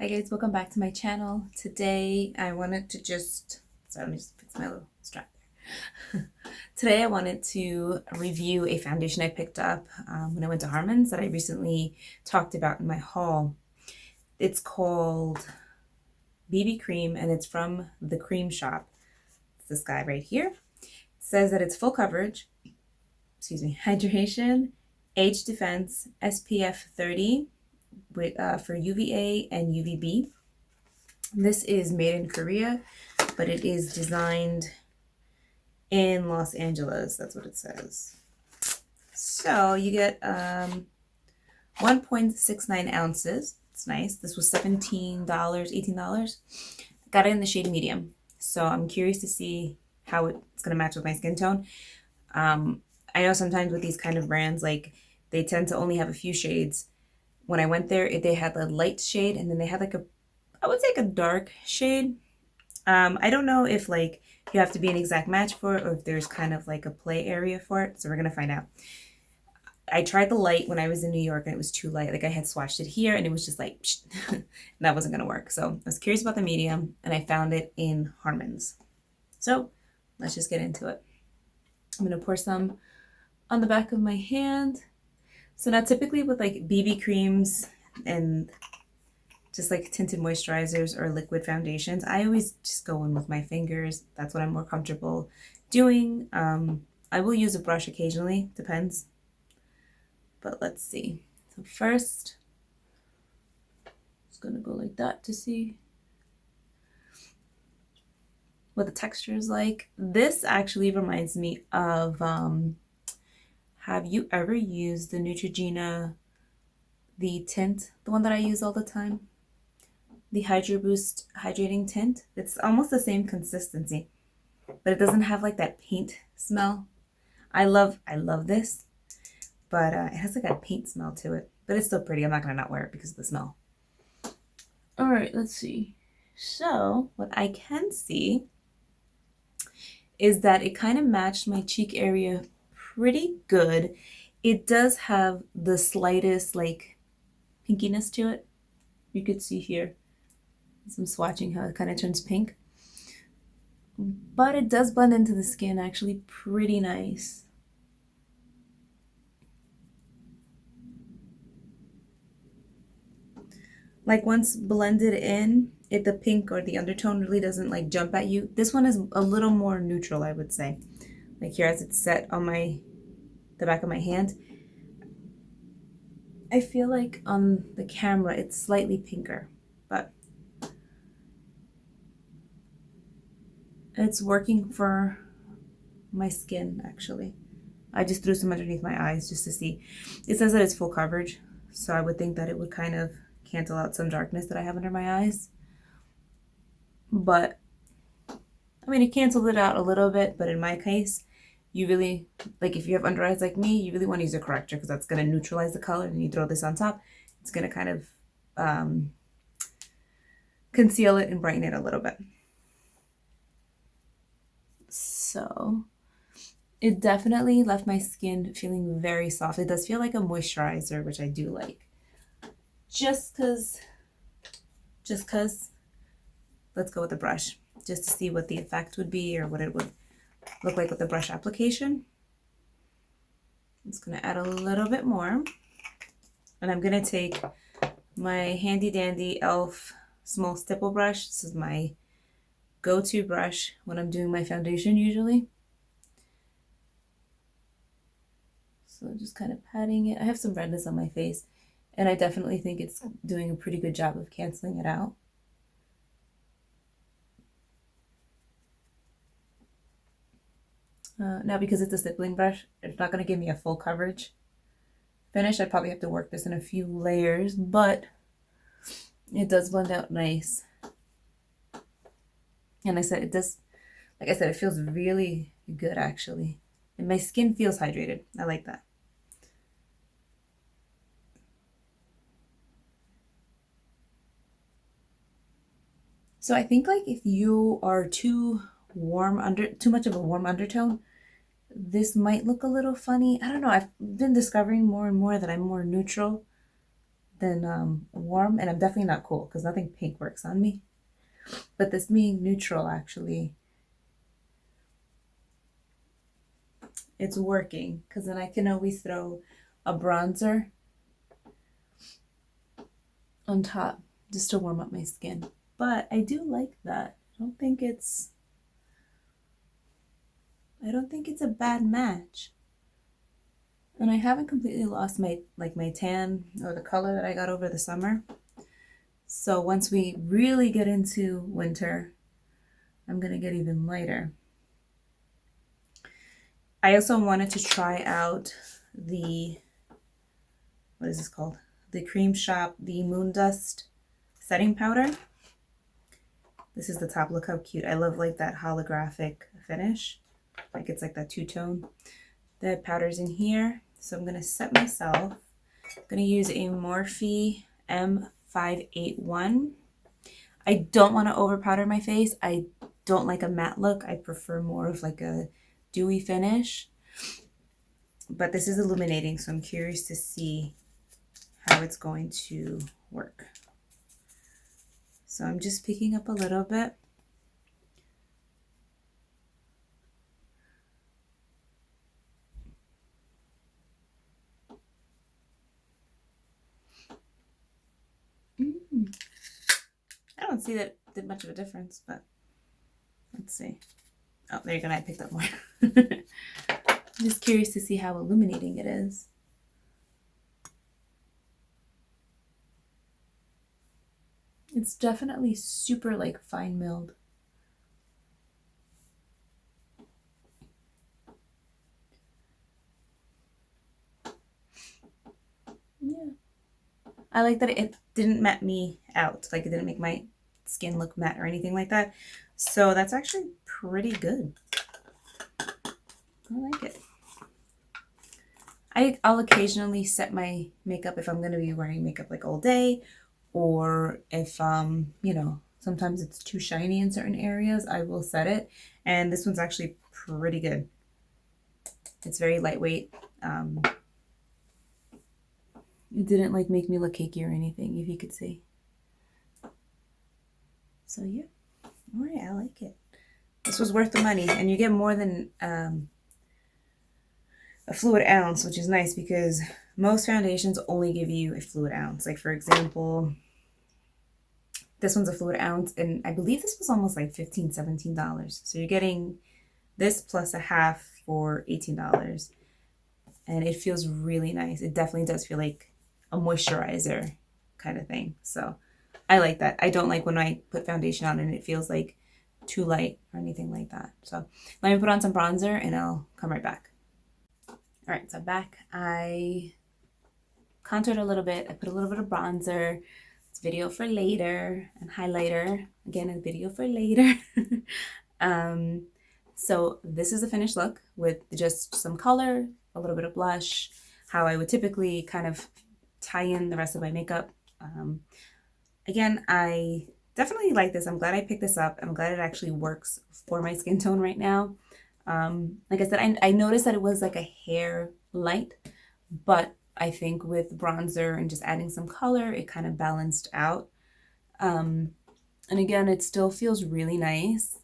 Hi guys, welcome back to my channel. Today I wanted to let me just fix my little strap there. Today I wanted to review a foundation I picked up when I went to Harmon's that I recently talked about in my haul. It's called BB Cream and it's from the Creme shop. It's this guy right here. It says that it's full coverage, hydration, age defense, SPF 30, for UVA and UVB. This is made in Korea, but it is designed in Los Angeles. That's what it says. So you get 1.69 ounces. It's nice. This was $17, $18. Got it in the shade medium. So I'm curious to see how it's going to match with my skin tone. I know sometimes with these kind of brands, like they tend to only have a few shades. When I went there, they had a light shade and then they had I would say a dark shade. I don't know if you have to be an exact match for it or if there's kind of like a play area for it. So we're going to find out. I tried the light when I was in New York and it was too light. Like I had swatched it here and it was just like, and that wasn't going to work. So I was curious about the medium and I found it in Harmon's. So let's just get into it. I'm going to pour some on the back of my hand. So now typically with like BB creams and just like tinted moisturizers or liquid foundations, I always just go in with my fingers. That's what I'm more comfortable doing. I will use a brush occasionally, depends. But let's see. So first, it's gonna go like that to see what the texture is like. This actually reminds me of, have you ever used the Neutrogena, the tint, the one that I use all the time? The Hydro Boost Hydrating Tint. It's almost the same consistency, but it doesn't have like that paint smell. I love this, but it has like a paint smell to it, but it's still pretty. I'm not gonna not wear it because of the smell. All right, let's see. So what I can see is that it kind of matched my cheek area pretty good. It does have the slightest like pinkiness to it. You could see here. I'm swatching how it kind of turns pink. But it does blend into the skin actually pretty nice. Like once blended in, the pink or the undertone really doesn't like jump at you. This one is a little more neutral, I would say. Like here as it's set on the back of my hand. I feel like on the camera it's slightly pinker, but it's working for my skin, actually. I just threw some underneath my eyes just to see. It says that it's full coverage, so I would think that it would kind of cancel out some darkness that I have under my eyes. But, I mean, it canceled it out a little bit, but in my case, you really, like if you have under eyes like me, you really want to use a corrector because that's going to neutralize the color, and you throw this on top, it's going to kind of conceal it and brighten it a little bit. So it definitely left my skin feeling very soft. It does feel like a moisturizer, which I do like. Just cause, let's go with the brush just to see what the effect would be or what it would look like with the brush application. I'm just gonna add a little bit more. And I'm gonna take my handy dandy e.l.f. small stipple brush. This is my go-to brush when I'm doing my foundation usually. So just kind of patting it. I have some redness on my face and I definitely think it's doing a pretty good job of canceling it out. Now because it's a stippling brush, it's not going to give me a full coverage finish. I'd probably have to work this in a few layers, but it does blend out nice. And it does, like I said, it feels really good actually. And my skin feels hydrated. I like that. So I think like if you are too much of a warm undertone, this might look a little funny. I don't know. I've been discovering more and more that I'm more neutral than warm, and I'm definitely not cool because nothing pink works on me. But this being neutral, actually, it's working because then I can always throw a bronzer on top just to warm up my skin. But I do like that. I don't think it's a bad match. And I haven't completely lost my tan or the color that I got over the summer. So once we really get into winter, I'm gonna get even lighter. I also wanted to try out the, what is this called? The Creme Shop, the Moondust setting powder. This is the top. Look how cute. I love like that holographic finish. Like it's like that two-tone. The powder's in here. So I'm going to set myself. I'm going to use a Morphe M581. I don't want to over powder my face. I don't like a matte look. I prefer more of like a dewy finish. But this is illuminating, so I'm curious to see how it's going to work. So I'm just picking up a little bit. I don't see that did much of a difference, but let's see. Oh, there you go. I picked up more. I'm just curious to see how illuminating it is. It's definitely super like fine milled. Yeah. I like that it didn't matte me out. Like it didn't make my skin look matte or anything like that. So that's actually pretty good. I like it. I'll occasionally set my makeup if I'm going to be wearing makeup like all day, or if, you know, sometimes it's too shiny in certain areas, I will set it. And this one's actually pretty good. It's very lightweight. It didn't like make me look cakey or anything, if you could see. So yeah, all right, I like it. This was worth the money, and you get more than a fluid ounce, which is nice because most foundations only give you a fluid ounce. Like for example, this one's a fluid ounce, and I believe this was almost like $15, $17. So you're getting this plus a half for $18, and it feels really nice. It definitely does feel like a moisturizer kind of thing. So I like that. I don't like when I put foundation on and it feels like too light or anything like that. So let me put on some bronzer and I'll come right back. All right, so I'm back. I contoured a little bit. I put a little bit of bronzer. It's video for later, and highlighter. Again, a video for later. So this is the finished look with just some color, a little bit of blush, how I would typically kind of tie in the rest of my makeup. Again, I definitely like this. I'm glad I picked this up. I'm glad it actually works for my skin tone right now. Like I said, I noticed that it was like a hair light, but I think with bronzer and just adding some color, it kind of balanced out. And again, it still feels really nice,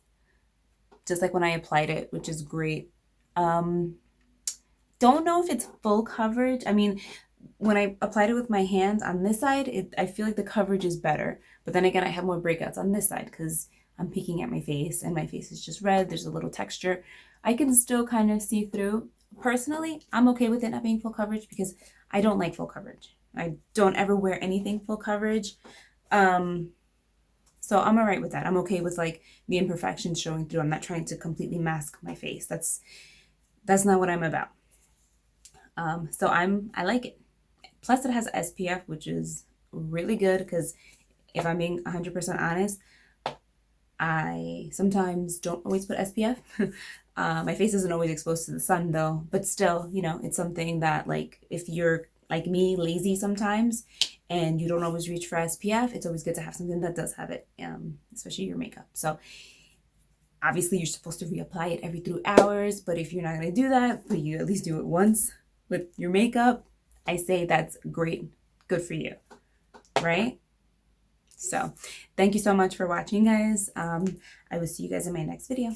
just like when I applied it, which is great. Don't know if it's full coverage. I mean, when I applied it with my hands on this side, I feel like the coverage is better. But then again, I have more breakouts on this side because I'm peeking at my face and my face is just red. There's a little texture. I can still kind of see through. Personally, I'm okay with it not being full coverage because I don't like full coverage. I don't ever wear anything full coverage. So I'm all right with that. I'm okay with like the imperfections showing through. I'm not trying to completely mask my face. That's not what I'm about. So I like it. Plus it has SPF, which is really good because if I'm being 100% honest, I sometimes don't always put SPF. My face isn't always exposed to the sun though, but still, you know, it's something that like if you're like me, lazy sometimes, and you don't always reach for SPF, it's always good to have something that does have it, especially your makeup. So obviously you're supposed to reapply it every 3 hours, but if you're not going to do that, but you at least do it once with your makeup, I say that's great. Good for you. right? So thank you so much for watching, guys. I will see you guys in my next video.